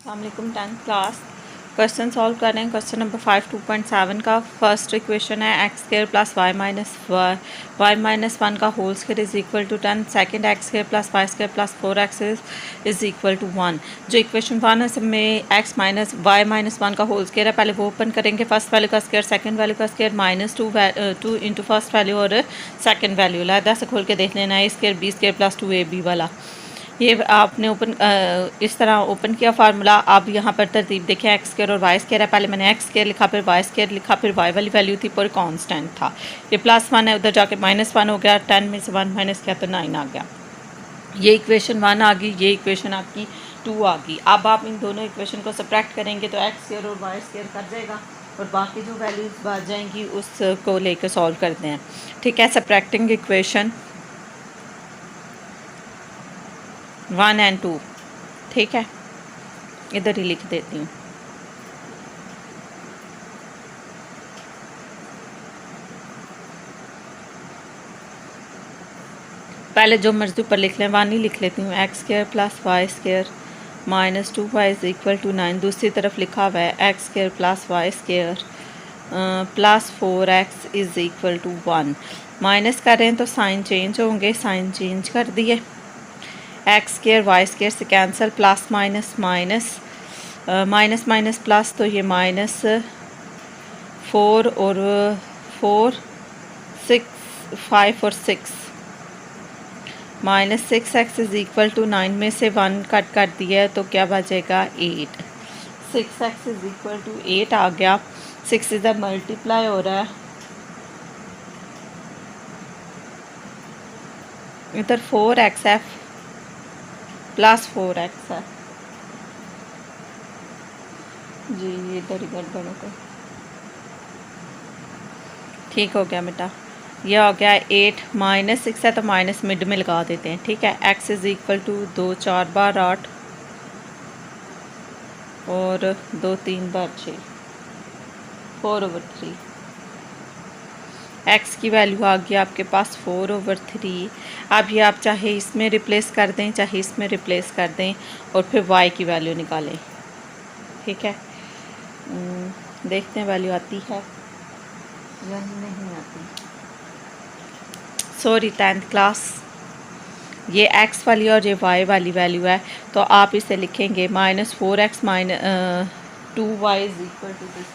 अस्सलामुअलैकुम 10th class. Question solve कर रहे हैं। क्वेश्चन नंबर 5 2.7 का फर्स्ट इक्वेशन है x square plus Y minus one का whole square is equal to 10। Second X square plus Y square plus 4x is equal to 1। जो equation 1 है इसमें X minus Y minus one का whole square है। पहले वो open करेंगे, first value का स्क्र, सेकेंड वैल्यू का square, minus two into first value और सेकेंड वैल्यू लादा से खोल के देख लेना है। Square B square plus 2ab वाला ये आपने इस तरह ओपन किया फार्मूला। अब यहाँ पर तरतीब देखें, एक्स स्क्र और वाई स्क्र है। पहले मैंने एक्स स्क्र लिखा, फिर वाई स्क्र लिखा, फिर वाई वाली वैल्यू थी पर कांस्टेंट था। ये +1 है, उधर जाके -1 हो गया। 10 में से 1 माइनस किया तो 9 आ गया। ये इक्वेशन 1 आ गई, ये इक्वेशन आपकी 2 आ गई। अब आप इन दोनों इक्वेशन को सब्ट्रैक्ट करेंगे तो एक्स स्क्र और वाई स्क्र कर जाएगा और बाकी जो वैल्यूज़ बच जाएंगी उसको लेकर सॉल्व करते हैं। ठीक है, सब्ट्रैक्टिंग इक्वेशन 1 एंड 2। ठीक है, इधर ही लिख देती हूँ। पहले जो मर्जी ऊपर लिख लें, 1 ही लिख लेती हूँ। X square plus Y square minus 2y is equal to 9। दूसरी तरफ लिखा हुआ है x square plus Y square plus 4x is equal to 1। Minus कर रहे हैं तो साइन चेंज होंगे, साइन चेंज कर दिए। एक्स स्क्र वाई स्क्र से cancel, plus minus minus, minus minus plus, तो ये -4 और 4 6 5 और 6 -6x इज इक्वल टू 9 में से 1 कट कर दिया है तो क्या बचेगा 8। 6x इज इक्वल टू 8 आ गया। 6 इधर मल्टीप्लाई हो रहा है, इधर 4x है प्लस 4x है जी, इधर ही गड़बड़ हो गई। ठीक हो गया बेटा, ये हो गया 8 -6 है तो माइनस मिड में लगा देते हैं। ठीक है, x इज इक्वल टू 2 4 बार 8 और 2 3 बार 6, 4/3। x की वैल्यू आ गई आपके पास 4/3। अब ये आप चाहे इसमें रिप्लेस कर दें, चाहे इसमें रिप्लेस कर दें और फिर y की वैल्यू निकालें। ठीक है, देखते हैं वैल्यू आती है या नहीं आती। सॉरी 10th क्लास, ये x वाली और ये y वाली वैल्यू है तो आप इसे लिखेंगे -4x - 2y is equal to this.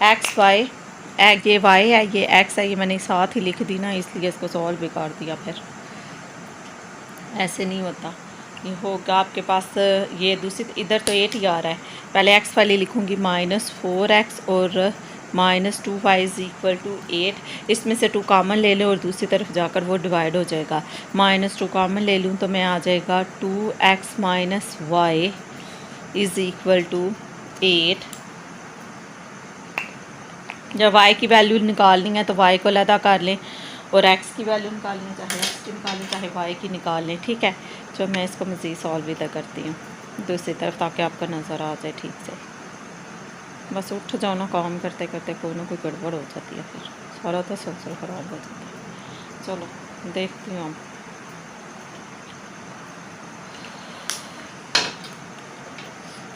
X y, ये y है, ये x है, ये मैंने साथ ही लिख दी ना, इसलिए इसको सॉल्व भी कर दिया। फिर ऐसे नहीं होता, ये होगा आपके पास। ये दूसरी इधर तो 8 ही आ रहा है, पहले x वाली लिखूँगी -4x और -2y इज इक्वल टू 8। इसमें से 2 कॉमन ले लें और दूसरी तरफ जाकर वो डिवाइड हो जाएगा। -2 कॉमन ले लूँ तो मैं आ जाएगा 2x minus y is equal to 8। जब y की वैल्यू निकालनी है तो y को अलहदा कर लें और x की वैल्यू निकालनी, चाहे x की निकालें चाहे y की निकाल लें। ठीक है, जो मैं इसको मज़ीद सॉल्व इधर करती हूँ दूसरी तरफ ताकि आपको नज़र आ जाए ठीक से। बस उठ जाओ ना, काम करते करते कोई ना कोई गड़बड़ हो जाती है, फिर सारा तो सिलसिला ख़राब हो जाता है। चलो देखती हूँ।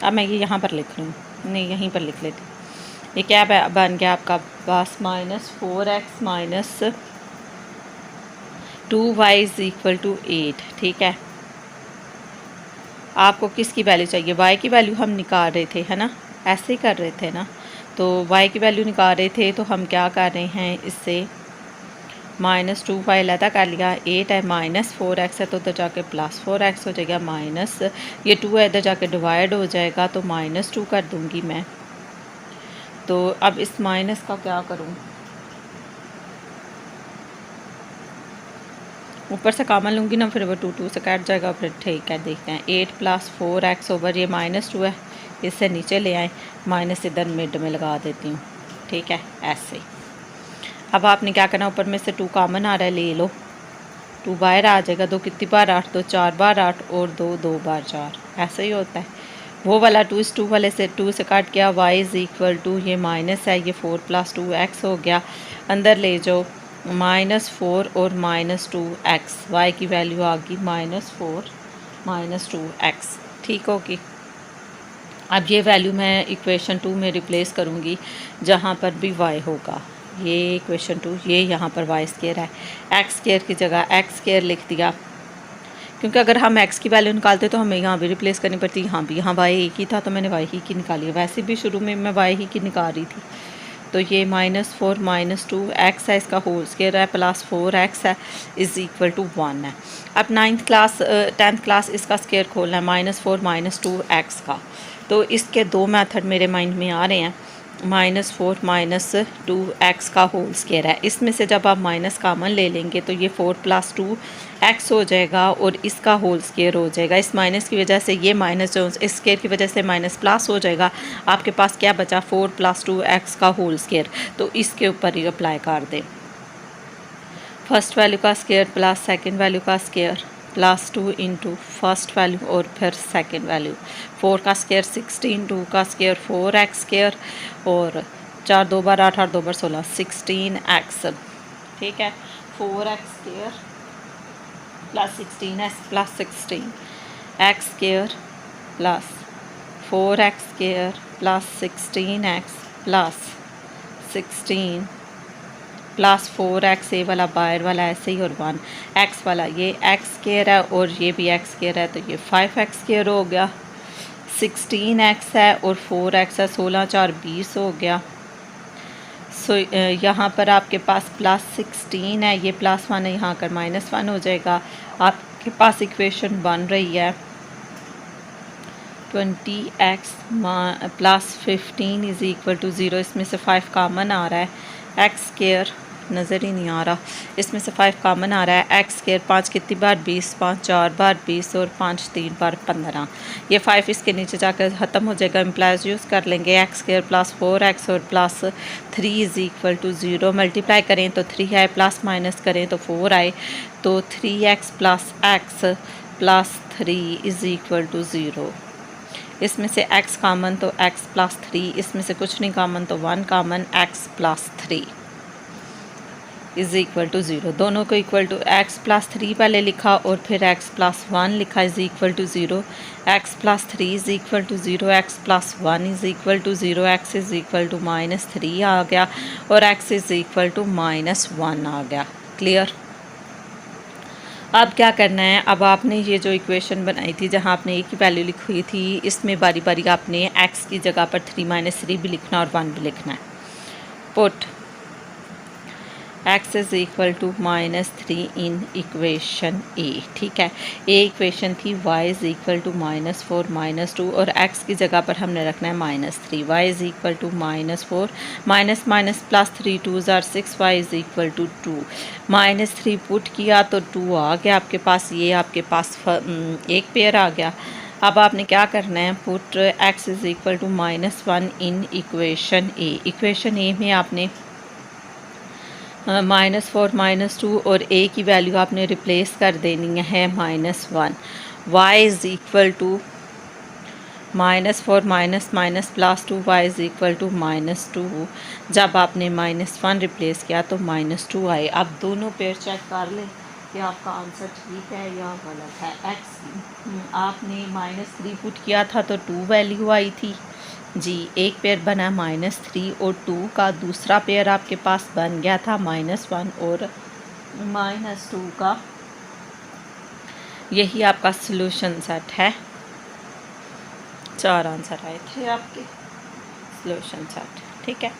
अब मैं ये यहाँ पर लिख रही हूँ, नहीं यहीं पर लिख लेती हूँ। ये क्या बन गया आपका पास -4x minus 2y is equal to 8। ठीक है, आपको किसकी वैल्यू चाहिए? y की वैल्यू हम निकाल रहे थे, है ना, ऐसे ही कर रहे थे ना। तो y की वैल्यू निकाल रहे थे तो हम क्या कर रहे हैं, इससे -2y अलहदा कर लिया। 8 है, -4x है तो उधर जाके +4x हो जाएगा, माइनस ये 2 है इधर जाके डिवाइड हो जाएगा तो -2 कर दूँगी मैं। तो अब इस माइनस का क्या करूं, ऊपर से कॉमन लूँगी ना, फिर वो 2 से कट जाएगा। फिर ठीक है, देखते हैं 8 + 4x ओवर ये -2 है, इससे नीचे ले आए, माइनस इधर मिड में लगा देती हूँ। ठीक है, ऐसे। अब आपने क्या करना, ऊपर में से 2 कॉमन आ रहा है, ले लो, 2 बाहर आ जाएगा। 2 कितनी बार 8, 2 4 बार 8 और 2 बार 4, ऐसे ही होता है। वो वाला 2 इस 2 वाले से 2 से कट गया। y इज़ इक्वल टू ये माइनस है, ये 4 + 2x हो गया, अंदर ले जाओ -4 और -2x। y की वैल्यू आ गई -4 -2x। ठीक होगी। अब ये वैल्यू मैं इक्वेशन 2 में रिप्लेस करूँगी जहाँ पर भी y होगा। ये इक्वेशन 2, ये यहाँ पर y स्क्वायर है, x स्क्वायर की जगह x स्क्वायर लिख दिया, क्योंकि अगर हम x की वैल्यू निकालते तो हमें यहाँ भी रिप्लेस करनी पड़ती। यहाँ भी, यहाँ y एक ही था तो मैंने y ही की निकाली है। वैसे भी शुरू में मैं y ही की निकाल रही थी। तो ये -4 -2 x है, इसका होल स्क्वायर है, प्लस 4x है, इज़ इक्वल टू 1 है। अब 10th क्लास इसका स्क्वायर खोलना है, -4 -2 x का। तो इसके दो मेथड मेरे माइंड में आ रहे हैं। -4 -2 x का होल स्क्वायर है, इसमें से जब आप माइनस कामन ले लेंगे तो ये 4 + 2 x हो जाएगा और इसका होल स्क्वायर हो जाएगा। इस माइनस की वजह से ये माइनस जो इस स्क्वायर की वजह से माइनस प्लस हो जाएगा। आपके पास क्या बचा, 4 + 2 x का होल स्क्वायर। तो इसके ऊपर ही अप्लाई कर दें, फर्स्ट वैल्यू का स्क्वायर प्लस सेकंड वैल्यू का square plus 2 into first value और फिर सेकंड वैल्यू। 4 का स्क्वायर 16, 2 का स्क्वायर 4x स्क्वायर और 4 2 बार 8 8 2 बार 16 16x। ठीक है, 4x square plus 16x plus 16x square plus 4x square plus 16x plus 16 plus 4x, ए वाला बाहर वाला ऐसे ही, और 1 x वाला, ये x स्क्वायर है और ये भी x स्क्वायर है, तो ये 5x स्क्वायर हो गया। 16x है और 4x है, 16 4 20 हो गया। सो यहाँ पर आपके पास प्लस 16 है, ये +1 है, यहाँ कर -1 हो जाएगा। आपके पास इक्वेशन बन रही है 20x plus 15 is equal to 0। इसमें से 5 कॉमन आ रहा है, x स्क्वायर नज़र ही नहीं आ रहा, इसमें से 5 कॉमन आ रहा है। x स्क्वायर 5 कितनी बार 20, 5 4 बार 20 और 5 3 बार 15। ये 5 इसके नीचे जाकर ख़त्म हो जाएगा, इम्प्लाइज यूज़ कर लेंगे। x स्क्वायर प्लस 4x और plus 3 is equal to 0। Multiply करें तो 3 आए, प्लस माइनस करें तो 4 आए, तो 3x plus x plus 3 is equal to 0। इसमें से x कॉमन तो x प्लस 3, इसमें से कुछ नहीं कॉमन तो 1 common, x plus 3 is equal to 0। दोनों को इक्वल टू x प्लस 3 पहले लिखा और फिर x प्लस 1 लिखा, is equal to 0। x plus 3 is equal to 0, x plus 1 is equal to 0, x is equal to -3 आ गया और x इज़ इक्वल टू -1 आ गया। क्लियर। अब क्या करना है, अब आपने ये जो इक्वेशन बनाई थी जहाँ आपने एक ही वैल्यू लिखी हुई थी, इसमें बारी बारी आपने x की जगह पर 3 - 3 भी लिखना और 1 भी लिखना है। Put x is equal to -3 in equation a। ठीक है, a इक्वेशन थी, y इज़ इक्वल टू -4 -2 और x की जगह पर हमने रखना है -3। y is equal to -4 minus plus 3 2 ज़ार 6, y is equal to 2। -3 put किया तो 2 आ गया आपके पास, ये आपके पास एक पेयर आ गया। अब आपने क्या करना है, put x is equal to -1 in equation a। Equation a में आपने -4 -2 और a की वैल्यू आपने रिप्लेस कर देनी है -1। y is equal to -4 -+ y is equal to -2। जब आपने -1 रिप्लेस किया तो -2 आए। अब दोनों पेयर चेक कर लें कि आपका आंसर ठीक है या गलत है। x आपने -3 पुट किया था तो 2 वैल्यू आई थी जी, एक पेयर बना -3 और 2 का, दूसरा पेयर आपके पास बन गया था -1 और -2 का। यही आपका सॉल्यूशन सेट है। 4 आंसर आए थे आपके सॉल्यूशन सेट। ठीक है,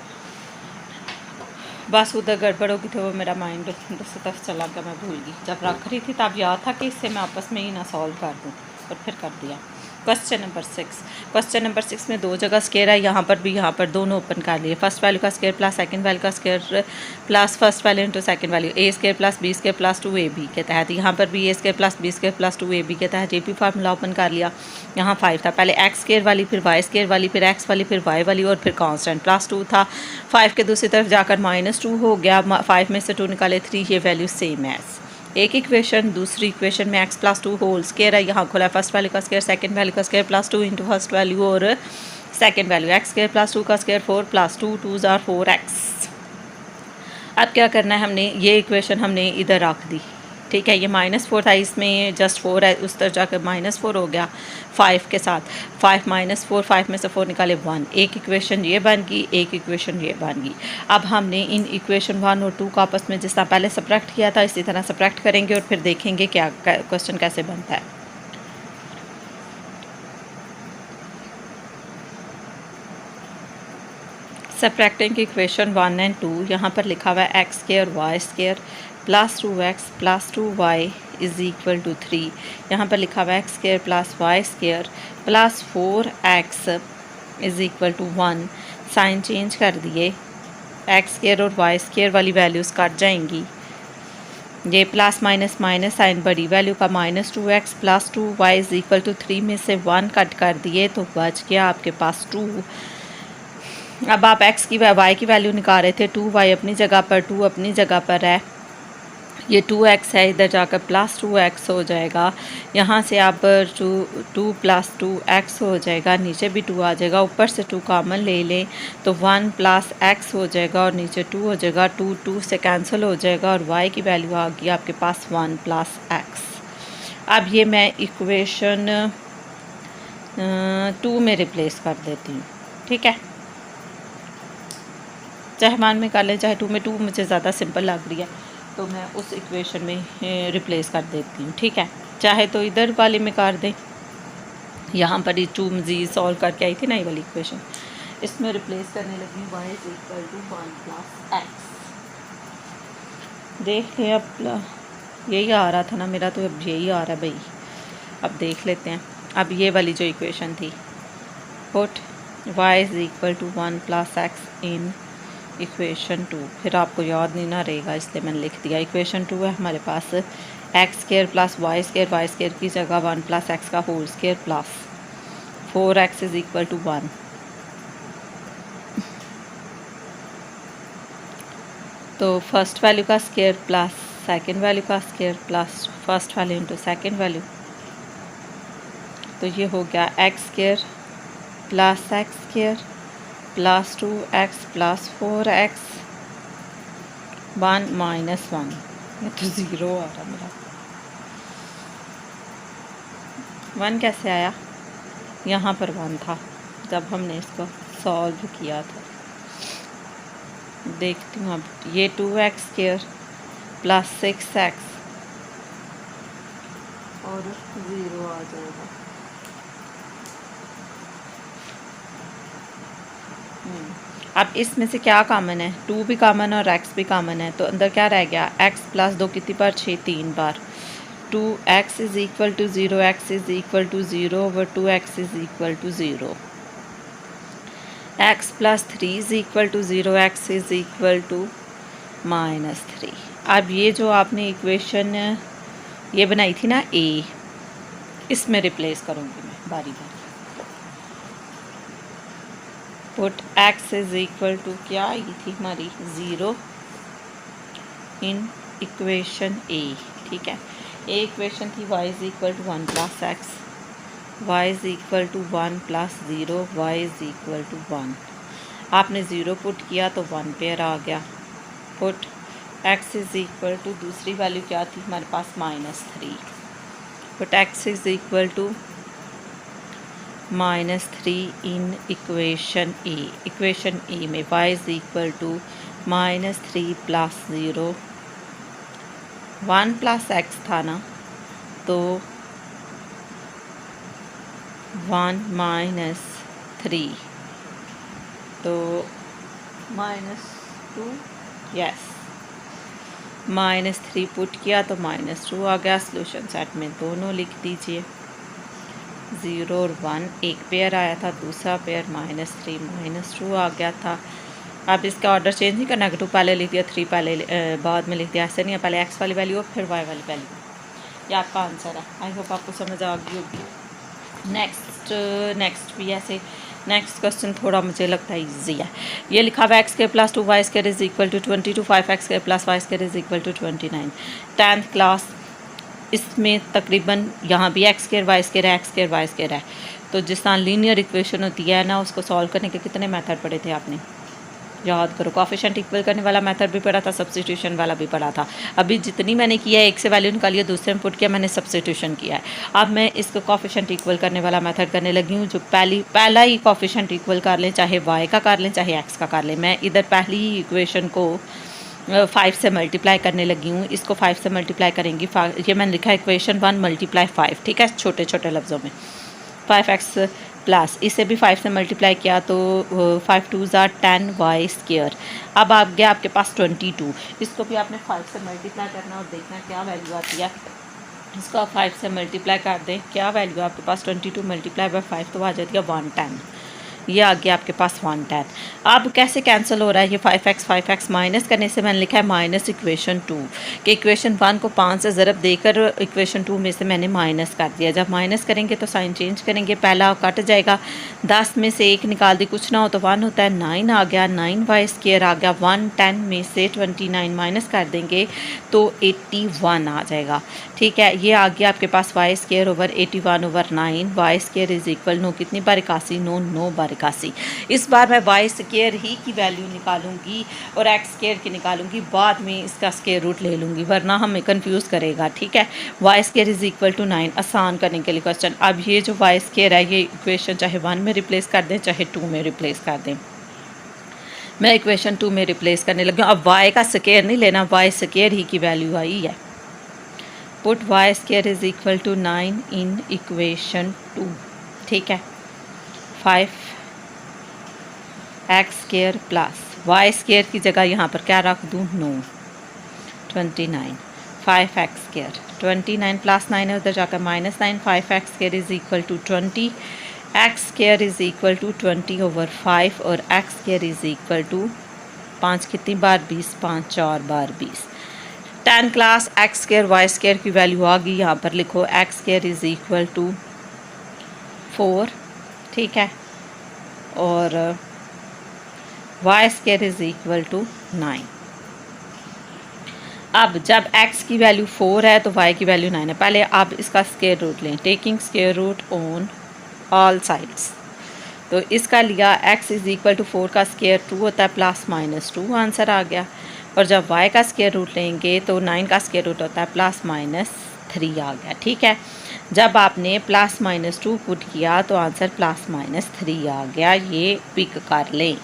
बस उधर गड़बड़ होगी तो वो मेरा माइंड दूसरी तरफ चला गया, मैं भूल गई। जब रख रही थी तब याद था कि इससे मैं आपस में ही ना सॉल्व कर दूँ, और फिर कर दिया। क्वेश्चन नंबर 6 में 2 जगह स्क्वायर है, यहाँ पर भी, यहाँ पर दोनों ओपन कर लिए। फर्स्ट वैल्यू का स्क्वायर प्लस सेकंड वैल्यू का square plus first value into second value, a square plus b square plus 2ab के तहत। यहाँ पर भी a square plus b square plus 2ab के तहत ये भी फार्मूला ओपन कर लिया। यहाँ 5 था, पहले x स्क्वायर वाली, फिर y स्क्वायर वाली, फिर x वाली, फिर y वाली और फिर कांस्टेंट प्लस 2 था। 5 के दूसरी तरफ जाकर -2 हो गया, 5 में से 2 निकाले 3, ये वैल्यू सेम है। एक इक्वेशन, दूसरी इक्वेशन में x प्लस 2 होल स्क्वायर है, यहाँ खोला फर्स्ट वैल्यू का स्क्वायर सेकंड वैल्यू का square plus 2 into first value और second value, x square plus 2 का स्क्वायर 4 प्लस 2 2 ज़ार 4x। अब क्या करना है, हमने ये इक्वेशन हमने इधर रख दी, ठीक है। ये -4 था, इसमें जस्ट 4 है, उस तरह जाकर -4 हो गया 5 के साथ। 5 -4, 5 में से 4 निकाले 1। एक इक्वेशन ये बन गई, एक इक्वेशन ये बन गई। अब हमने इन इक्वेशन 1 और 2 को आपस में जिस तरह पहले सब्ट्रैक्ट किया था इसी तरह सब्ट्रैक्ट करेंगे और फिर देखेंगे क्या क्वेश्चन कैसे बनता है। सब्ट्रैक्टिंग इक्वेशन 1 एंड 2, यहाँ पर लिखा हुआ है x² y² plus 2x plus 2y is equal to 3। यहाँ पर लिखा हुआ है x² plus y² plus 4x is equal to 1। Sign change कर दिए, x² और y² वाली वैल्यूज़ कट जाएंगी। ये प्लस माइनस माइनस साइन, बड़ी वैल्यू का -2x plus 2y is equal to 3 में से 1 कट कर दिए तो बच गया आपके पास 2। अब आप x की y की वैल्यू निकाल रहे थे, 2y अपनी जगह पर, 2 अपनी जगह पर है, ये 2x है, इधर जाकर प्लस 2x हो जाएगा। यहाँ से आप 2 प्लस 2x हो जाएगा, नीचे भी 2 आ जाएगा, ऊपर से 2 कॉमन ले लें तो 1 प्लस x हो जाएगा और नीचे 2 हो जाएगा। 2 से कैंसिल हो जाएगा और y की वैल्यू आ गई आपके पास 1 प्लस x। अब ये मैं इक्वेशन 2 में रिप्लेस कर देती हूँ, ठीक है। चाहे 1 में कर लें चाहे 2 में, 2 मुझे ज़्यादा सिंपल लग रही है तो मैं उस इक्वेशन में रिप्लेस कर देती हूँ, ठीक है। चाहे तो इधर वाले में कर दें, यहाँ पर ये 2 मज़ीद सॉल्व करके आई थी ना ये वाली इक्वेशन, इसमें रिप्लेस करने लगी y is equal to 1 plus x। देख लें, अब यही आ रहा था ना मेरा, तो अब यही आ रहा है भाई। अब देख लेते हैं। अब ये वाली जो इक्वेशन थी, put y is equal to 1 plus x in equation 2, फिर आपको याद नहीं ना रहेगा इसलिए मैंने लिख दिया। इक्वेशन 2 है हमारे पास x² प्लस y² की जगह 1 प्लस x का whole square plus 4x is equal to 1। तो फर्स्ट वैल्यू का स्क्वायर प्लस सेकंड वैल्यू का square plus first value into second value, तो ये हो गया x² plus x² plus 2x plus 4x 1 minus 1, ये तो 0 आ रहा मेरा। 1 कैसे आया? यहाँ पर 1 था जब हमने इसको सॉल्व किया था। देखती हूँ अब, ये 2x² प्लस 6x और 0 आ जाएगा। अब इसमें से क्या कॉमन है? 2 भी कॉमन और x भी कॉमन है, तो अंदर क्या रह गया? x प्लस 2 कितनी बार? 6, 3 बार। 2x is equal to 0, x is equal to 0 over 2x is equal to 0। x plus 3 is equal to 0, x is equal to -3। अब ये जो आपने इक्वेशन ये बनाई थी ना a, इसमें रिप्लेस करूँगी मैं बारी बारी। Put x is equal to, क्या आई थी हमारी? 0 इन इक्वेशन a, ठीक है। ए इक्वेशन थी y is equal to 1 plus x, y is equal to 1 plus 0, y is equal to 1। आपने 0 पुट किया तो 1 पेयर आ गया। Put x is equal to, दूसरी वैल्यू क्या थी हमारे पास? -3। Put x is equal to -3 in equation A. Equation A में y is equal to -3 plus 0, 1 plus x था ना, तो 1 माइनस 3, तो -2, यस, -3 पुट किया तो -2 आ गया। सोल्यूशन सेट में दोनों लिख दीजिए, 0 और 1, एक पेयर आया था, दूसरा पेयर -3 -2 आ गया था। अब इसका ऑर्डर चेंज नहीं करना कि 2 पहले लिख दिया, 3 पहले बाद में लिख दिया, ऐसे नहीं है। पहले x वाली वैल्यू फिर y वाली वैल्यू, ये आपका आंसर है। आई होप आपको समझ आ गई होगी। नेक्स्ट भी ऐसे, नेक्स्ट क्वेश्चन थोड़ा मुझे लगता है ईजी है। ये लिखा हुआ x² plus 2y² is equal to 22, 5x² plus y² is equal to 29। 10th class, इसमें तकरीबन यहाँ भी x² y² है, x² y² है। तो जिस तरह लीनियर इक्वेशन होती है ना, उसको सॉल्व करने के कितने मेथड पढ़े थे आपने? याद करो, कोफिशिएंट इक्वल करने वाला मेथड भी पढ़ा था, सब्स्टिट्यूशन वाला भी पढ़ा था। अभी जितनी मैंने किया है, एक से वैल्यू निकाली है, दूसरे में पुट किया, मैंने सब्स्टिट्यूशन किया है। अब मैं इसको कोफिशिएंट इक्वल करने वाला मेथड करने लगी हूँ, जो पहला ही कोफिशिएंट इक्वल कर लें, चाहे वाई का कर लें चाहे एक्स का कर लें। मैं इधर पहली ही इक्वेशन को 5 से मल्टीप्लाई करने लगी हूँ, इसको 5 से मल्टीप्लाई करेंगी। ये मैंने लिखा है इक्वेशन 1 मल्टीप्लाई 5, ठीक है, छोटे छोटे लफ्ज़ों में। 5x प्लस इसे भी 5 से मल्टीप्लाई किया तो 5 2 ज़ा 10 वाई स्क्वायर। अब आ गया आपके पास 22, इसको भी आपने 5 से मल्टीप्लाई करना और देखना क्या वैल्यू आती है। इसको आप 5 से मल्टीप्लाई कर दें, क्या वैल्यू आपके पास 22 मल्टीप्लाई बाय 5 तो आ जाती है 110। ये आ गया आपके पास 110। अब कैसे कैंसिल हो रहा है ये 5x माइनस करने से मैंने लिखा है माइनस इक्वेशन 2 कि इक्वेशन 1 को 5 से ज़रब देकर इक्वेशन 2 में से मैंने माइनस कर दिया। जब माइनस करेंगे तो साइन चेंज करेंगे, पहला कट जाएगा, 10 में से 1 निकाल दी, कुछ ना हो तो 1 होता है, 9 आ गया, 9y स्क्वायर आ गया, 110 में से 29 माइनस कर देंगे तो 81 आ जाएगा। ठीक है, ये आ गया आपके पास y square over 81 over 9, y square is equal no कितनी बार 81, 9 बार 81। इस बार मैं y स्क्वायर ही की वैल्यू निकालूंगी और x स्क्वायर की निकालूंगी, बाद में इसका स्क्वायर रूट ले लूँगी, वरना हमें कंफ्यूज करेगा। ठीक है, y square is equal to 9 आसान करने के लिए क्वेश्चन। अब ये जो y स्क्वायर है ये इक्वेशन चाहे 1 में रिप्लेस कर दें चाहे 2 में रिप्लेस कर दें। मैं इक्वेशन 2 में रिप्लेस करने लगी हूँ। अब y का स्क्वायर नहीं लेना, y स्क्वायर ही की वैल्यू आई है। Put y square is equal to 9 in equation 2। ठीक है, 5x square plus y square की जगह यहाँ पर क्या रख दूँ, 9, 29, 5x स्क्वायर 29 प्लस 9 है, उधर जाकर -9, 5x square is equal to 20, x square is equal to 20 over 5 और x square is equal to 5 कितनी बार 20, 5 4 बार 20। 10 class x square y square की वैल्यू आ गई, यहाँ पर लिखो x square is equal to 4। ठीक है, और y square is equal to 9। अब जब x की वैल्यू 4 है तो y की वैल्यू 9 है। पहले आप इसका स्क्वायर रूट लें, taking square root on all sides. तो इसका लिया x इज इक्वल टू 4 का स्क्वायर 2 होता है प्लस माइनस 2, आंसर आ गया। और जब y का स्क्वायर रूट लेंगे तो 9 का स्क्वायर रूट होता है प्लस माइनस 3 आ गया। ठीक है, जब आपने प्लस माइनस 2 पुट किया तो आंसर प्लस माइनस 3 आ गया। ये पिक कर लें,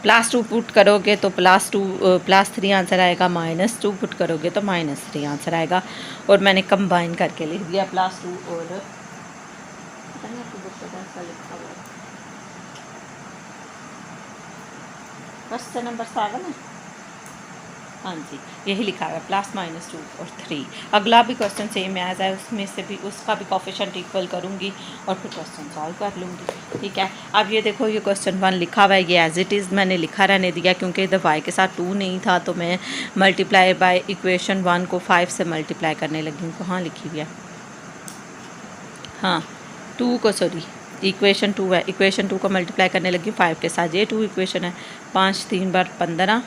+2 पुट करोगे तो +3 आंसर आएगा, -2 पुट करोगे तो -3 आंसर आएगा। और मैंने कंबाइन करके लिख दिया +2 और क्वेश्चन नंबर 7 है, हाँ जी यही लिखा है +-2 और 3। अगला भी क्वेश्चन सेम एज है, उसमें से भी उसका भी कोफिशिएंट इक्वल करूँगी और फिर क्वेश्चन सॉल्व कर लूँगी। ठीक है, अब ये देखो ये क्वेश्चन 1 लिखा हुआ है, ये एज इट इज़ मैंने लिखा रहने दिया क्योंकि इधर y के साथ 2 नहीं था, तो मैं मल्टीप्लाई बाय इक्वेशन 1 को 5 से मल्टीप्लाई करने लगी हूँ। कहाँ लिखी हुई है, हाँ 2 को, सॉरी इक्वेशन 2 है, इक्वेशन 2 को मल्टीप्लाई करने लगी 5 के साथ। ये 2 इक्वेशन है, 5 3 बार 15,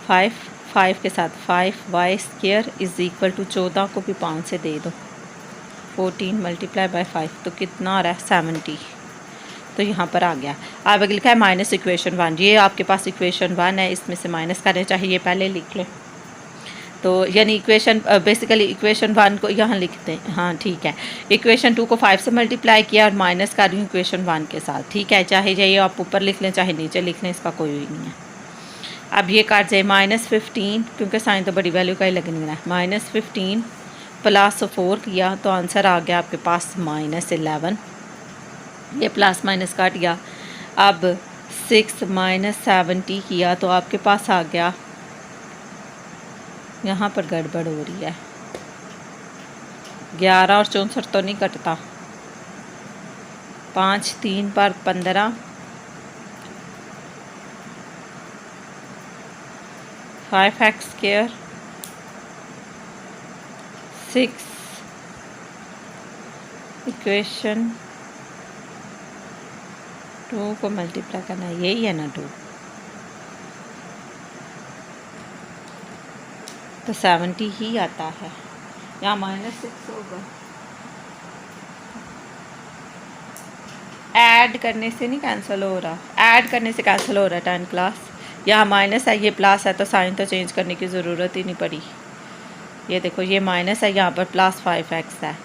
5 के साथ 5y square is equal to 14 को भी 5 से दे दो, 14 मल्टीप्लाई बाय 5 तो कितना आ रहा है 70। तो यहाँ पर आ गया। अब लिखा है माइनस इक्वेशन 1, ये आपके पास इक्वेशन 1 है, इसमें से माइनस करने चाहिए, पहले लिख लें। तो यानी इक्वेशन बेसिकली इक्वेशन 1 को यहाँ लिखते हैं, हाँ ठीक है। इक्वेशन 2 को 5 से मल्टीप्लाई किया और माइनस कर रही हूँ इक्वेशन 1 के साथ। ठीक है, चाहे ये आप ऊपर लिख लें चाहे नीचे लिख लें, इसका कोई नहीं है। अब ये काट जाए -15, क्योंकि साइन तो बड़ी वैल्यू का ही लगने है, -15 प्लस 4 किया तो आंसर आ गया आपके पास -11। ये प्लस माइनस काट गया। अब 6 - 70 किया तो आपके पास आ गया, यहाँ पर गड़बड़ हो रही है, 11 और 64 तो नहीं कटता, 5 3 पर 15, 5x स्क्वायर 6 इक्वेशन 2 को मल्टीप्लाई करना, यही है ना 2, तो 70 ही आता है, यहाँ -6 होगा। ऐड करने से नहीं कैंसिल हो रहा, ऐड करने से कैंसिल हो रहा है 10 क्लास। यहाँ माइनस है, ये प्लस है, तो साइन तो चेंज करने की ज़रूरत ही नहीं पड़ी। ये देखो ये माइनस है, यहाँ पर प्लस 5x है,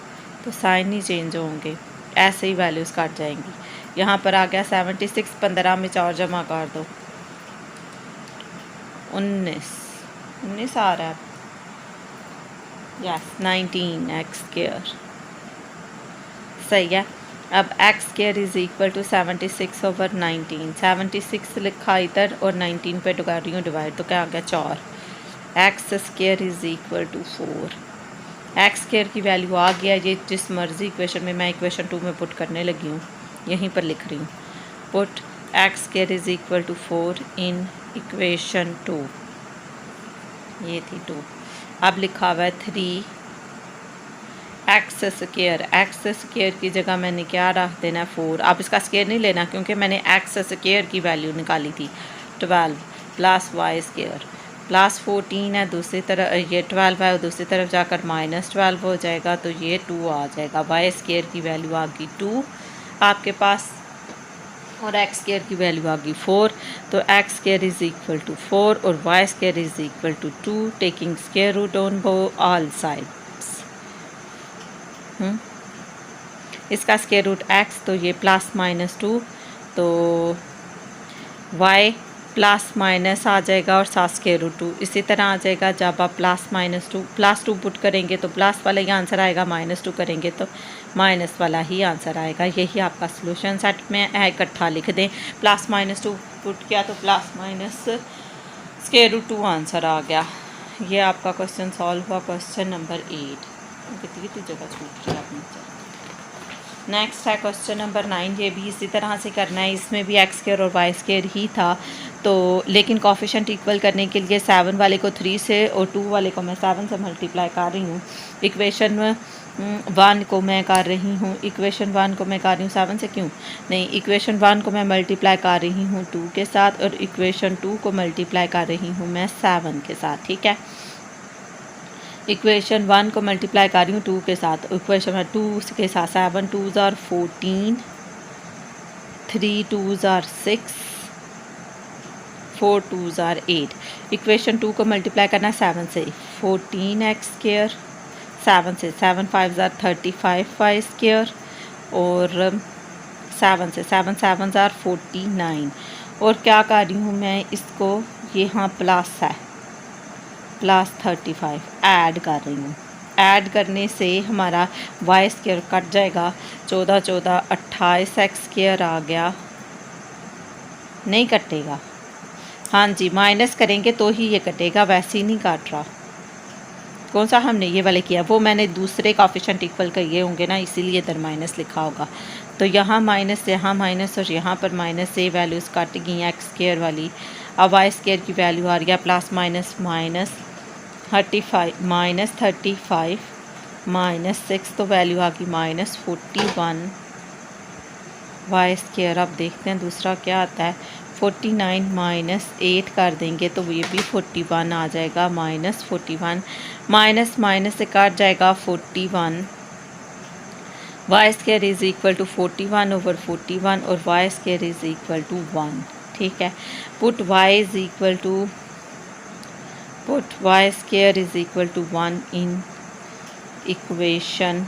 तो साइन नहीं चेंज होंगे, ऐसे ही वैल्यूज़ काट जाएंगी। यहाँ पर आ गया 76, 15 में 4 जमा कर दो, 19 आ रहा है। यस 19x², सही है। अब x² इज़ इक्वल टू 76/19, 76 लिखा इधर और 19 पे कर रही हूँ डिवाइड, तो क्या आ गया 4। x² is equal to 4। x² की वैल्यू आ गया, ये जिस मर्ज़ी इक्वेशन में, मैं इक्वेशन 2 में पुट करने लगी हूँ, यहीं पर लिख रही हूँ। Put x² is equal to 4 in equation 2, ये थी 2। अब लिखा हुआ है 3x², x² की जगह मैंने क्या रख देना है 4। अब इसका स्क्वायर नहीं लेना क्योंकि मैंने x² की वैल्यू निकाली थी 12 प्लस y² प्लस 14 है, दूसरी तरफ ये 12 है और दूसरी तरफ जाकर -12 हो जाएगा, तो ये 2 आ जाएगा। y² की वैल्यू आ गई 2 आपके पास, और x² की वैल्यू आ गई 4, तो x² इज़ इक्वल टू 4 और y² is equal to 2, taking square root on all sides. इसका स्क्वायर रूट x, तो ये +-2, तो y प्लस माइनस आ जाएगा और साथ स्क्वायर रूट 2 इसी तरह आ जाएगा। जब आप +-2 पुट करेंगे तो प्लस वाला ही आंसर आएगा, -2 करेंगे तो माइनस वाला ही आंसर आएगा। यही आपका सॉल्यूशन सेट में है, इकट्ठा लिख दें। +-2 पुट किया तो प्लस स्क्वायर रूट 2 आंसर आ गया। ये आपका क्वेश्चन सॉल्व हुआ, क्वेश्चन नंबर 8। कितनी जगह छूट रही है अपनी। नेक्स्ट है क्वेश्चन नंबर 9, ये भी इसी तरह से करना है। इसमें भी x² और y² ही था, तो लेकिन कोफिशिएंट इक्वल करने के लिए 7 वाले को 3 से और 2 वाले को मैं 7 से मल्टीप्लाई कर रही हूँ। इक्वेशन 1 को मैं कर रही हूँ, इक्वेशन 1 को मैं कर रही हूँ 7 से, क्यों नहीं, इक्वेशन 1 को मैं मल्टीप्लाई कर रही हूँ 2 के साथ और इक्वेशन 2 को मल्टीप्लाई कर रही हूँ मैं 7 के साथ, ठीक है। इक्वेशन 1 को मल्टीप्लाई कर रही हूँ 2 के साथ, इक्वेशन 2 के साथ 7 2s are 14, 3 2s are 6, 4 2s are 8। Equation 2 को मल्टीप्लाई करना 7 से, 14x², 7 से 7 5s are 35 y² और 7 से 7 7s are 49। और क्या कर रही हूँ मैं, इसको यहाँ प्लस है +35 ऐड कर रही हूँ। ऐड करने से हमारा y² कट जाएगा, 14 14 28x² आ गया, नहीं कटेगा। हाँ जी, माइनस करेंगे तो ही ये कटेगा, वैसे ही नहीं काट रहा। कौन सा हमने ये वाले किया, वो मैंने दूसरे कोफिशिएंट इक्वल किए होंगे ना, इसीलिए इधर माइनस लिखा होगा। तो यहाँ माइनस, यहाँ माइनस और यहाँ पर माइनस से वैल्यूज़ कट गई x² वाली। अब y² की वैल्यू आ रही है +- -35 -6, तो वैल्यू आ गई -41 y²। अब देखते हैं दूसरा क्या आता है। 49 -8 कर देंगे तो ये भी 41 आ जाएगा, -41 माइनस से काट जाएगा 41। y² इज़ इक्वल टू 41/41 और y² इज़ इक्वल टू 1, ठीक है। Put y² is equal to 1 in equation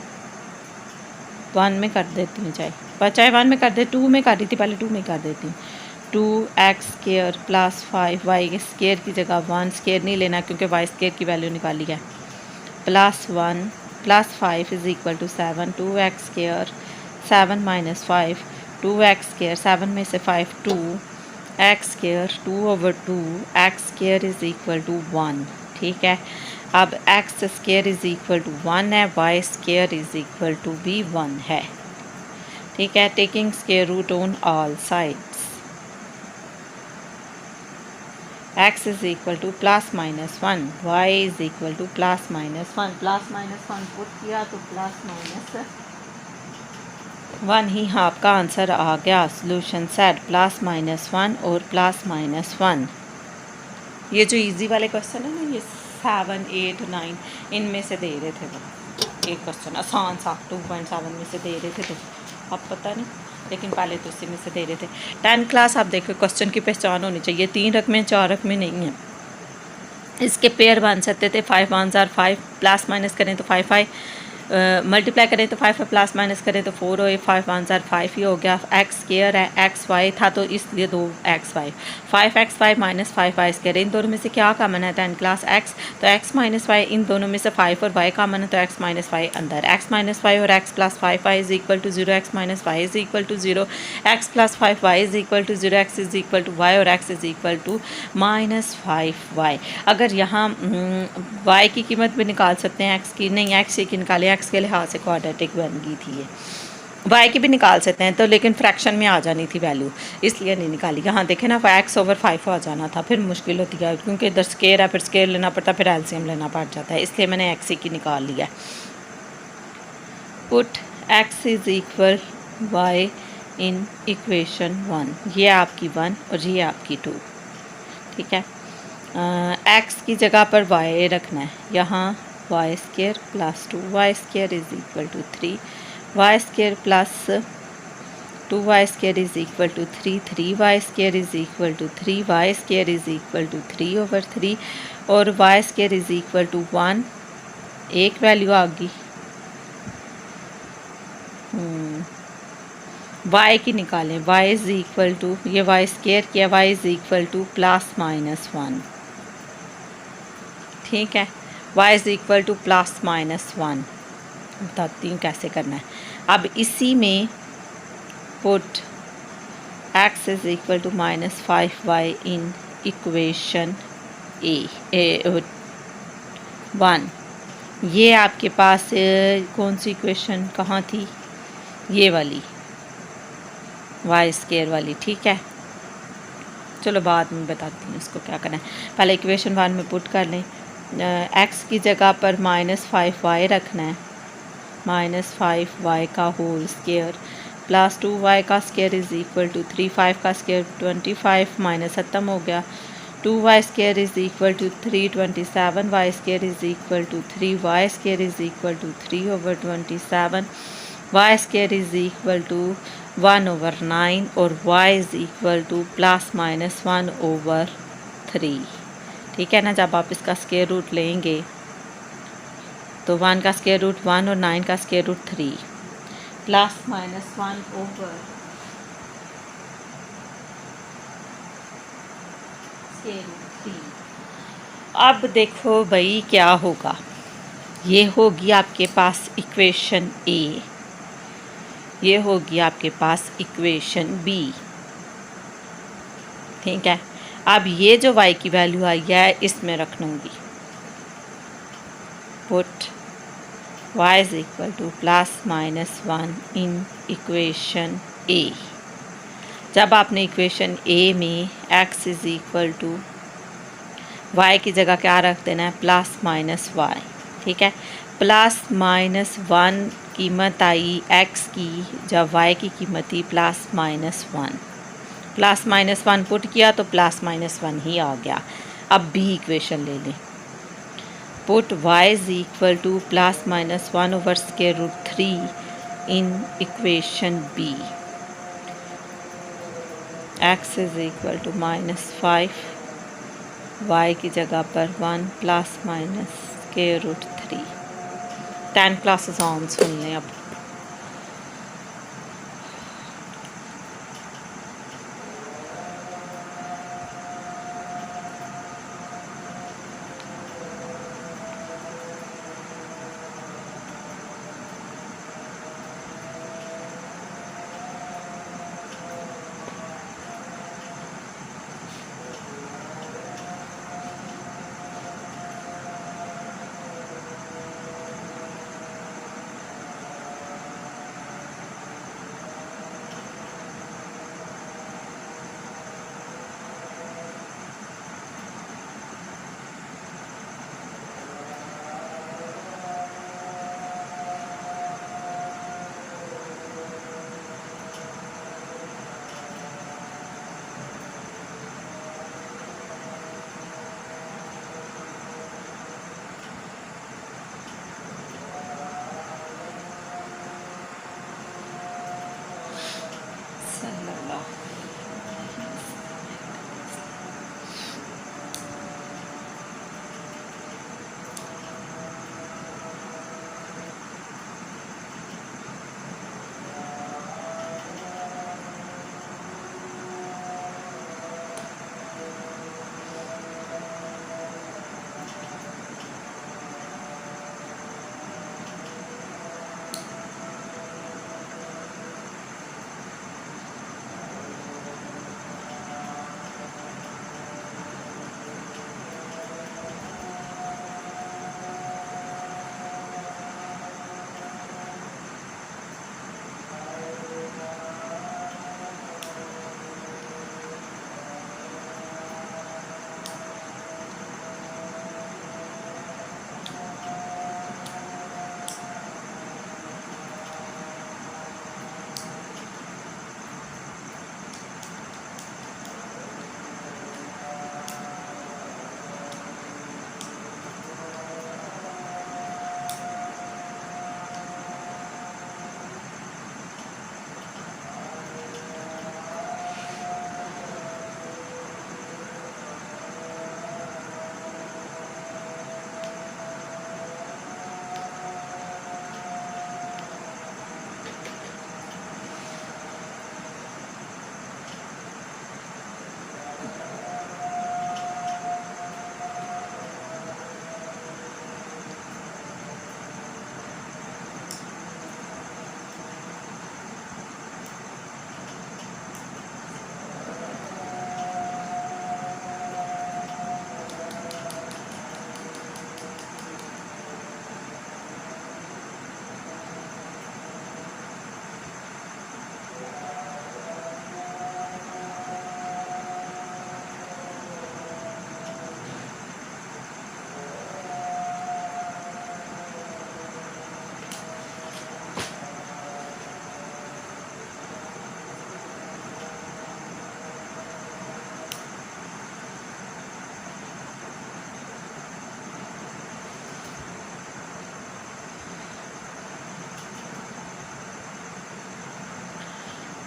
1 में कर देती हूँ, चाहे 1 में कर दे, 2 में कर रही थी पहले, 2 में कर देती हूँ। 2x² + 5 y² की जगह 1 स्क्वायर नहीं लेना क्योंकि y² की वैल्यू निकाली है, +1 + 5 is equal to 7, 2x², 7 - 5 2x², 7 में से 5 2, x² 2/2, x² is equal to 1, ठीक है। अब x² इज़ इक्वल टू 1 है, y² इज़ इक्वल टू भी 1 है, ठीक है। Taking square root on all sides, x is equal to +-1, y is equal to +-1, +-1 put किया तो +-1 ही आपका आंसर आ गया। सॉल्यूशन सेट +-1 और +-1। ये जो इजी वाले क्वेश्चन है ना, ये 7 8 9 इनमें से दे रहे थे वो, एक क्वेश्चन आसान सा 2.7 में से दे रहे थे, तो अब पता नहीं, लेकिन पहले तो इसी में से दे रहे थे। 10 क्लास आप देखो, क्वेश्चन की पहचान होनी चाहिए, 3 रकमें 4 रकमें नहीं है। इसके पेयर बन सकते थे 5 1 आर 5, प्लस माइनस करें तो 5 5, मल्टीप्लाई करें तो 5 प्लस माइनस करें तो 4 हो, 5 1 आर 5 ही हो गया। एक्स स्क्वायर है, एक्स वाई था तो इसलिए 2xy, 5xy minus 5y square, इन दोनों में से क्या कॉमन है 10 क्लास x, तो x माइनस वाई, इन दोनों में से 5 और y कॉमन है तो x माइनस वाई अंदर, x माइनस वाई और x plus 5y is equal to 0, x minus y is equal to 0, x plus 5y is equal to 0, x is equal to y और x is equal to minus 5y। अगर यहाँ y की कीमत भी निकाल सकते हैं, x की नहीं, x की निकाले, x के लिहाज से क्वाड्रेटिक बन गई थी ये, y की भी निकाल सकते हैं तो, लेकिन फ्रैक्शन में आ जानी थी वैल्यू, इसलिए नहीं निकाली। यहाँ देखें ना, x/5 आ जाना था, फिर मुश्किल होती है क्योंकि इधर स्केयर है, फिर स्केयर लेना पड़ता, फिर एलसीएम लेना पड़ जाता है, इसलिए मैंने x की निकाल लिया। Put x is equal y in equation 1, ये आपकी 1 और ये आपकी 2, ठीक है। x की जगह पर y रखना है, यहाँ y square plus 2y square is equal to 3, y square plus 2y square is equal to 3, 3y square is equal to 3y square is equal to 3/3 और y square is equal to 1, एक value आ गई। y की निकालें, y is equal to, ये y square किया, y is equal to plus minus 1, ठीक है। y is equal to plus minus 1, बताती हूँ कैसे करना है। अब इसी में put x is equal to minus 5y in equation a 1, ये आपके पास कौन सी इक्वेशन कहाँ थी, ये वाली y स्क्वायर वाली, ठीक है। चलो बाद में बताती हूँ इसको क्या करना है, पहले इक्वेशन 1 में पुट कर लें। x की जगह पर माइनस 5y रखना है, माइनस 5y का होल स्क्वायर प्लस 2y का स्क्वायर इज इक्वल टू 3, 5 का स्क्वायर 25 माइनस ख़त्म हो गया, 2y square is equal to 327, y square is equal to 3y square is equal to 3/27, y square is equal to 1/9 और y is equal to plus minus 1/3, ठीक है ना। जब आप इसका स्क्वायर रूट लेंगे तो 1 का स्क्वायर रूट 1 और 9 का स्क्वायर रूट 3, प्लस माइनस 1/3। अब देखो भाई क्या होगा, ये होगी आपके पास इक्वेशन A, ये होगी आपके पास इक्वेशन B, ठीक है। अब ये जो y की वैल्यू आई है इसमें रख लूँगी, put y is equal to plus minus 1 in equation A। जब आपने इक्वेशन A में x is equal to y की जगह क्या रख देना है, प्लस माइनस y, ठीक है। प्लस माइनस 1 कीमत आई x की, जब y की कीमत थी plus minus 1, plus minus 1 put किया तो प्लस माइनस 1 ही आ गया। अब B इक्वेशन ले लें, put y is equal to plus minus 1/√3 in equation B, x is equal to minus 5, y की जगह पर 1 प्लस माइनस √3। 10 क्लासेस ऑन सुन लें अब।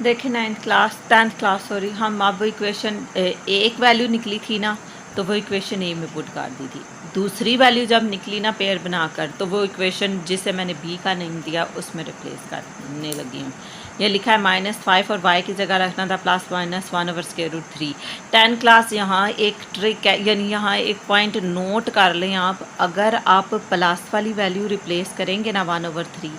देखें 10th क्लास सॉरी, हम अब इक्वेशन एक वैल्यू निकली थी ना, तो वो इक्वेशन ए में पुट कर दी थी। दूसरी वैल्यू जब निकली ना पेयर बनाकर, तो वो इक्वेशन जिसे मैंने बी का नेम दिया उसमें रिप्लेस करने लगी हूँ। ये लिखा है -5 और वाई की जगह रखना था +(1/√3). 10 क्लास यहाँ एक ट्रिक है, यानी यहाँ एक पॉइंट नोट कर लें आप। अगर आप प्लस वाली वैल्यू रिप्लेस करेंगे ना 1/3,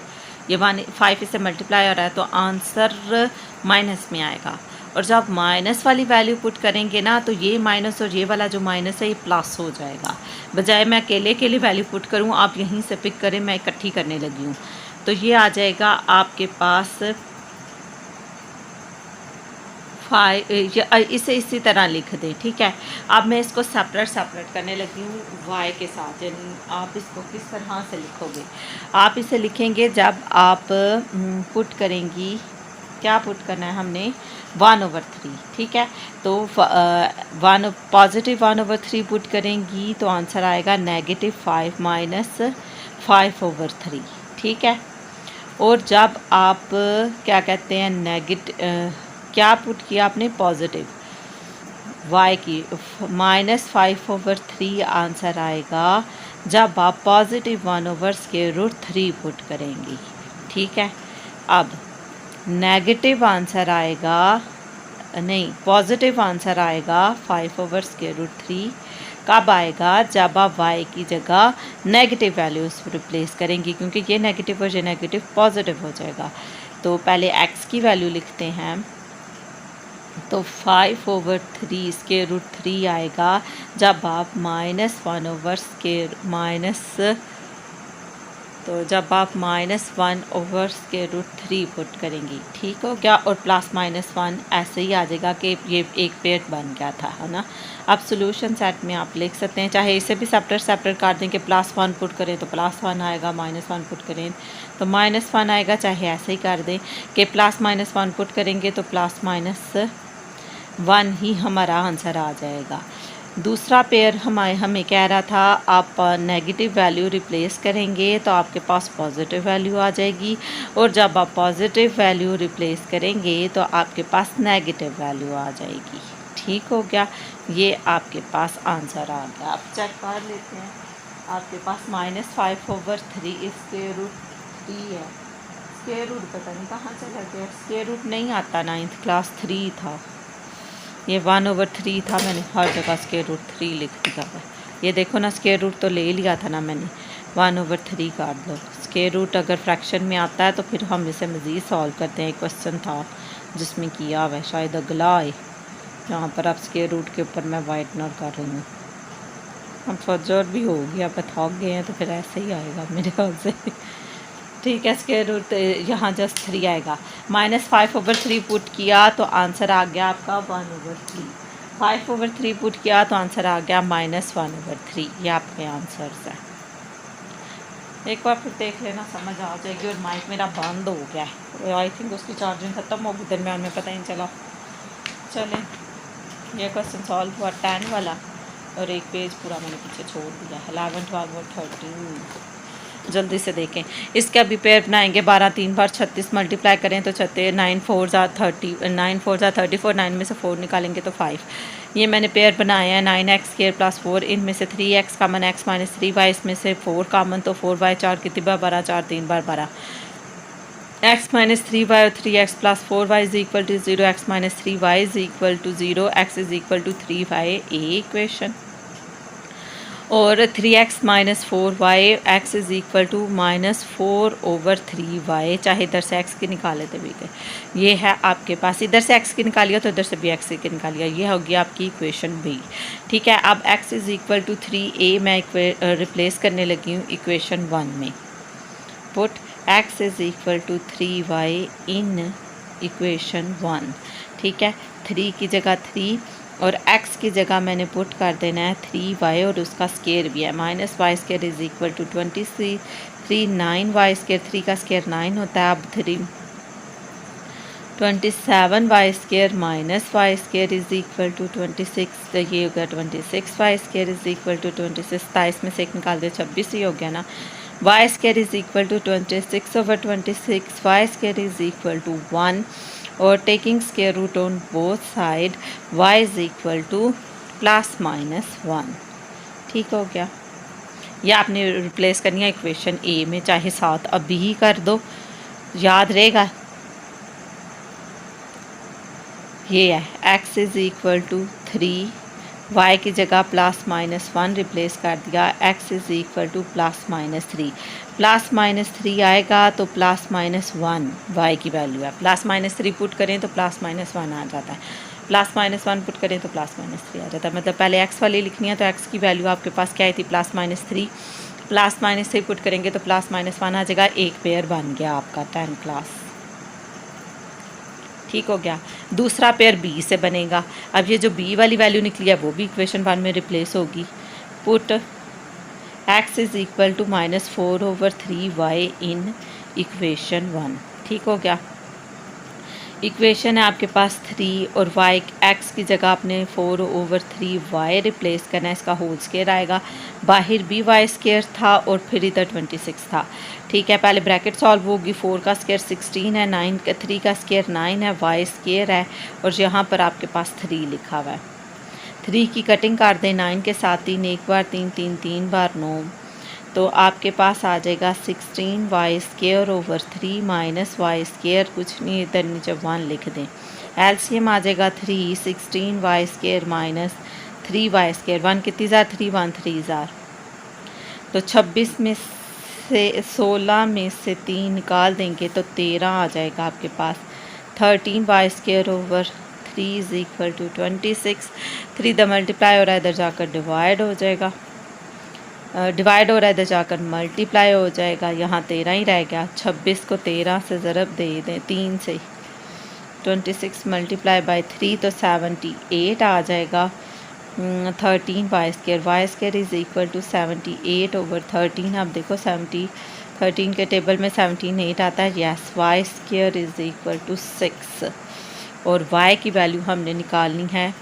ये 5 इससे मल्टीप्लाई हो रहा है, तो आंसर माइनस में आएगा। और जब माइनस वाली वैल्यू पुट करेंगे ना, तो ये माइनस और ये वाला जो माइनस है ये प्लस हो जाएगा। बजाय मैं अकेले अकेले वैल्यू पुट करूँ, आप यहीं से पिक करें, मैं इकट्ठी करने लगी हूँ। तो ये आ जाएगा आपके पास 5, इसे इसी तरह लिख दें, ठीक है। अब मैं इसको सेपरेट करने लगी हूँ वाई के साथ, यानी आप इसको किस तरह से लिखोगे। आप इसे लिखेंगे जब आप पुट करेंगी, क्या पुट करना है हमने 1/3, ठीक है। तो +1/3 पुट करेंगी तो आंसर आएगा -5 - 5/3, ठीक है। और जब आप क्या कहते हैं क्या पुट किया आपने, पॉजिटिव y की, -5/3 आंसर आएगा जब आप +1/√3 पुट करेंगी, ठीक है। अब नेगेटिव आंसर आएगा, नहीं पॉजिटिव आंसर आएगा 5/√3 कब आएगा, जब आप y की जगह नेगेटिव वैल्यूज़ रिप्लेस करेंगी, क्योंकि ये नेगेटिव और ये नेगेटिव पॉजिटिव हो जाएगा। तो पहले x की वैल्यू लिखते हैं, तो 5/3 आएगा जब आप -1/√3 पुट करेंगी, ठीक हो गया। और +-1 ऐसे ही आ जाएगा कि ये एक पेयर बन गया था, है ना। अब सोल्यूशन सेट में आप लिख सकते हैं, चाहे इसे भी सेपरेट कर दें कि +1 पुट करें तो +1 आएगा, -1 पुट करें तो -1 आएगा, चाहे ऐसे ही कर दें कि +-1 पुट करेंगे तो +-1 ही हमारा आंसर आ जाएगा। दूसरा पेयर हमें कह रहा था आप नेगेटिव वैल्यू रिप्लेस करेंगे तो आपके पास पॉजिटिव वैल्यू आ जाएगी, और जब आप पॉजिटिव वैल्यू रिप्लेस करेंगे तो आपके पास नेगेटिव वैल्यू आ जाएगी, ठीक हो गया। ये आपके पास आंसर आ गया। आप चेक कर लेते हैं, आपके पास -5/3 स्क्वायर-रूट 3 है। स्क्वायर रूट पता नहीं कहाँ चला गया, स्क्वायर रूट नहीं आता, 9th क्लास 3 था, ये 1/3 था, मैंने हर जगह स्क्वायर-रूट 3 लिख दिया है। ये देखो ना, स्क्वायर रूट तो ले लिया था ना मैंने, 1/3 काट दो। स्क्वायर रूट अगर फ्रैक्शन में आता है तो फिर हम इसे मज़ीद सॉल्व करते हैं। एक क्वेश्चन था जिसमें किया हुआ है, शायद अगला है, यहाँ पर अब स्क्वायर रूट के ऊपर मैं वाइटनर कर रही हूँ। हम फजर भी हो गया, अब थक गए हैं, तो फिर ऐसे ही आएगा मेरे ख्याल से, ठीक है। स्क्वायर रूट यहाँ जस्ट 3 आएगा। -5/3 पुट किया तो आंसर आ गया आपका 1/3। 5/3 पुट किया तो आंसर आ गया -1/3। ये आपके आंसर्स हैं। एक बार फिर देख लेना, समझ आ जाएगी। और माइक मेरा बंद हो गया है, आई थिंक उसकी चार्जिंग ख़त्म हो गई दरम्यान में, पता ही नहीं चला। चलें, ये क्वेश्चन सॉल्व हुआ 10 वाला, और एक पेज पूरा मैंने पीछे छोड़ दिया। 11, 12 और 13 जल्दी से देखें। इसके अभी पेयर बनाएंगे, 12 3 बार 36 मल्टीप्लाई करें तो 9 4 30, 9 4 34, 9 में से 4 निकालेंगे तो 5। ये मैंने पेयर बनाए हैं 9x² + 4, इनमें से 3x कॉमन, x - 3y, इसमें से 4 कॉमन, तो 4y 4 कितनी बार 12, 4 3 बार 12। x - 3y और 3x + 4y = 0, x - 3y = 0, x = 3y, ए इक्वेशन। और 3x - 4y, x = -4/3y, चाहे इधर से x की निकाले तो भी ये है आपके पास। इधर से x की निकालिए तो इधर से भी x की निकालिए, ये होगी आपकी इक्वेशन बी, ठीक है। अब x = 3a मैं रिप्लेस करने लगी हूँ इक्वेशन 1 में। पुट x = 3y इन इक्वेशन 1, ठीक है। 3 की जगह 3 और x की जगह मैंने पुट कर देना है 3y, और उसका स्केयर भी है -y² = 23, 9y², 3 का स्केयर 9 होता है। अब 27y² - y² = 26, तो ये हो गया 26y² = 26, 27 में से 1 निकाल दे 26 ही हो गया ना। y² = 26/26, y² = 1, और taking square root on both side y is equal to ±1। ठीक हो गया। या आपने रिप्लेस करनी है इक्वेशन ए में, चाहे साथ अभी ही कर दो, याद रहेगा। ये है x is equal to 3, y की जगह ±1 रिप्लेस कर दिया, x इज़ इक्वल टू ±3। ±3 आएगा तो ±1 y की वैल्यू है, ±3 पुट करें तो ±1 आ जाता है, ±1 पुट करें तो ±3 आ जाता है। मतलब पहले x वाली लिखनी है तो x की वैल्यू आपके पास क्या आई थी, +-3, +-3 पुट करेंगे तो +-1 आ जाएगा। एक पेयर बन गया आपका 10 क्लास। ठीक हो गया। दूसरा पेयर बी से बनेगा। अब ये जो बी वाली वैल्यू निकली है वो भी इक्वेशन 1 में रिप्लेस होगी। Put x is equal to -4/3y in equation 1। ठीक हो गया। इक्वेशन है आपके पास 3 और y x की जगह आपने 4/3y रिप्लेस करना है, इसका होल स्क्वायर आएगा। बाहर भी y स्क्वायर था और फिर इधर 26 था। ठीक है, पहले ब्रैकेट सॉल्व होगी। 4 का स्क्वायर 16 है, 3 का स्क्वायर 9 है, y स्क्वायर है और यहाँ पर आपके पास 3 लिखा हुआ है। 3 की कटिंग कर दें, 9 के साथ 3 एक बार, 3 बार 9, तो आपके पास आ जाएगा 16y² माइनस y², कुछ नहीं इधर नीचे 1 लिख दें। एलसीएम आ जाएगा 3, 16y² माइनस 3y², 1 कितनी ज़ार 3, 1 3 ज़ार, तो 26 में से 16 में से 3 निकाल देंगे तो 13 आ जाएगा आपके पास। 13y² 3 is equal to 26। 3 इधर मल्टीप्लाई हो रहा है, इधर जाकर डिवाइड हो जाएगा, डिवाइड हो रहा है, इधर जाकर मल्टीप्लाई हो जाएगा। यहाँ 13 ही रह गया। 26 को 13 से ज़रब दे दें 3 से, 26 मल्टीप्लाई बाई 3 तो 78 आ जाएगा। 13y² is equal to 78/13। अब देखो 13 के टेबल में 17 आता है। Yes, y² is equal to 6 और y की वैल्यू हमने निकालनी है,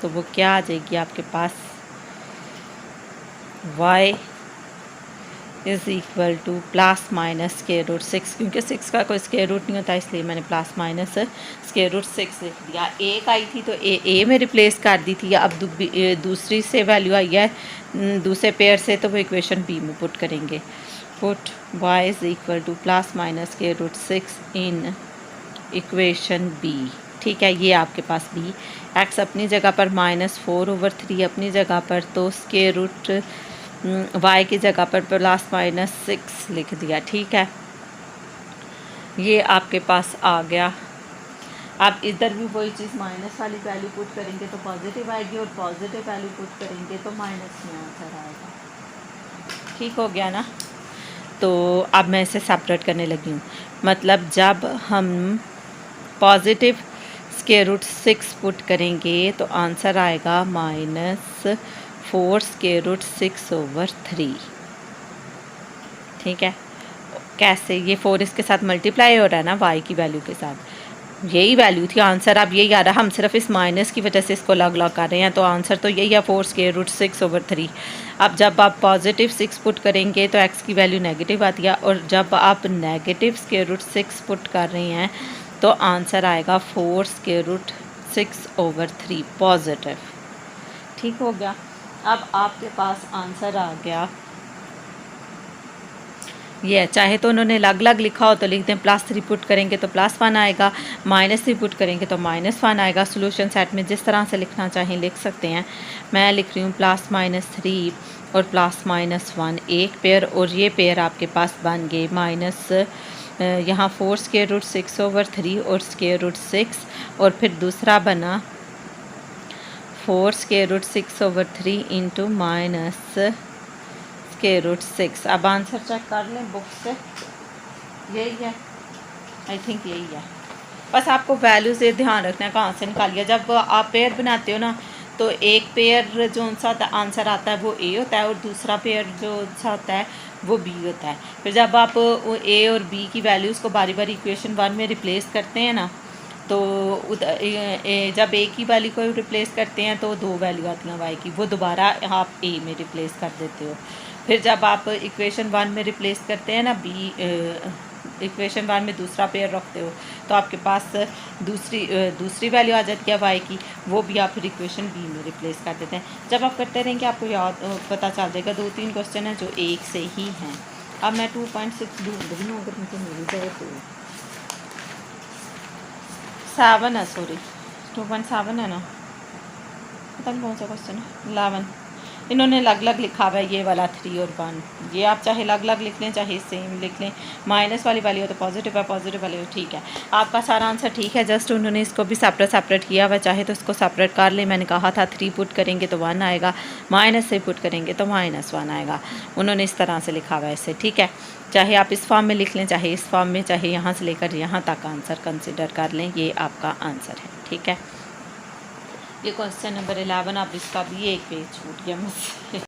तो वो क्या आ जाएगी आपके पास, y इज़ इक्वल टू ±√6, क्योंकि 6 का कोई स्क्वायर रूट नहीं होता इसलिए मैंने ±√6 लिख दिया। एक आई थी तो ए में रिप्लेस कर दी थी। अब दूसरी से वैल्यू आई है दूसरे पेयर से, तो वो इक्वेशन बी में पुट करेंगे। Put y is equal to ±√6 in equation B. ठीक है, ये आपके पास बी। x अपनी जगह पर -4/3 अपनी जगह पर, तो स्क्वायर रूट y की जगह पर +-6 लिख दिया। ठीक है, ये आपके पास आ गया। अब इधर भी वही चीज़, माइनस वाली वैल्यू पुट करेंगे तो पॉजिटिव आएगी और पॉजिटिव वैल्यू पुट करेंगे तो माइनस में आंसर आएगा। ठीक हो गया ना। तो अब मैं इसे सेपरेट करने लगी हूँ। मतलब जब हम पॉजिटिव √6 पुट करेंगे तो आंसर आएगा -4√6/3। ठीक है, कैसे, ये 4 इसके साथ मल्टीप्लाई हो रहा है ना y की वैल्यू के साथ, यही वैल्यू थी आंसर। अब यही आ रहा है, हम सिर्फ इस माइनस की वजह से इसको अलग अलग कर रहे हैं, तो आंसर तो यही है 4√6/3। अब जब आप पॉजिटिव 6 पुट करेंगे तो x की वैल्यू नेगेटिव आती है, और जब आप नेगेटिव √6 पुट कर रहे हैं तो आंसर आएगा 4√6/3 पॉजिटिव। ठीक हो गया। अब आपके पास आंसर आ गया ये। चाहे तो उन्होंने अलग अलग लिखा हो तो लिख दें, +3 पुट करेंगे तो +1 आएगा, -3 पुट करेंगे तो -1 आएगा। सोल्यूशन सेट में जिस तरह से लिखना चाहें लिख सकते हैं। मैं लिख रही हूँ +-3 और +-1 एक पेयर, और ये पेयर आपके पास बन गए यहाँ 4√6/3 और √6, और फिर दूसरा बना 4√6/3 इंटू -√6। अब आंसर चेक कर लें बुक से, यही है, आई थिंक यही है। बस आपको वैल्यूज़ ये ध्यान रखना है कहाँ से निकालिए। जब आप पेयर बनाते हो ना, तो एक पेयर जो सा आंसर आता है वो ए होता है और दूसरा पेयर जो सा होता है वो बी होता है। फिर जब आप ए और बी की वैल्यूज़ को बारी बारी इक्वेशन 1 में रिप्लेस करते हैं ना, तो जब ए की वैल्यू को रिप्लेस करते हैं तो 2 वैल्यू आती हैं वाई की, वो दोबारा आप ए में रिप्लेस कर देते हो। फिर जब आप इक्वेशन 1 में रिप्लेस करते हैं ना इक्वेशन 1 में दूसरा पेयर रखते हो तो आपके पास दूसरी वैल्यू आ जाती है वाई की, वो भी आप फिर इक्वेशन बी में रिप्लेस कर देते हैं। जब आप करते रहेंगे आपको याद पता चल जाएगा। 2-3 क्वेश्चन हैं जो एक से ही हैं। अब मैं 2.6 ढूंढ रही हूँ, अगर मुझे मिल जाए तो 7 है, सॉरी 2.7 है ना, पता नहीं कौन सा क्वेश्चन है, 11। इन्होंने अलग अलग लिखा हुआ है, ये वाला 3 और 1। ये आप चाहे अलग अलग लिख लें चाहे सेम लिख लें। माइनस वाली वैल्यू हो तो पॉजिटिव है, पॉजिटिव वाली हो, ठीक है। आपका सारा आंसर ठीक है, जस्ट उन्होंने इसको भी सेपरेट किया हुआ। चाहे तो इसको सेपरेट कर ले, मैंने कहा था 3 पुट करेंगे तो 1 आएगा, माइनस से पुट करेंगे तो -1 आएगा। उन्होंने इस तरह से लिखा हुआ है इसे, ठीक है। चाहे आप इस फॉर्म में लिख लें चाहे इस फॉर्म में, चाहे यहाँ से लेकर यहाँ तक आंसर कंसिडर कर लें, ये आपका आंसर है, ठीक है। ये क्वेश्चन नंबर 11। अब इसका भी एक पेज छूट गया मुझसे।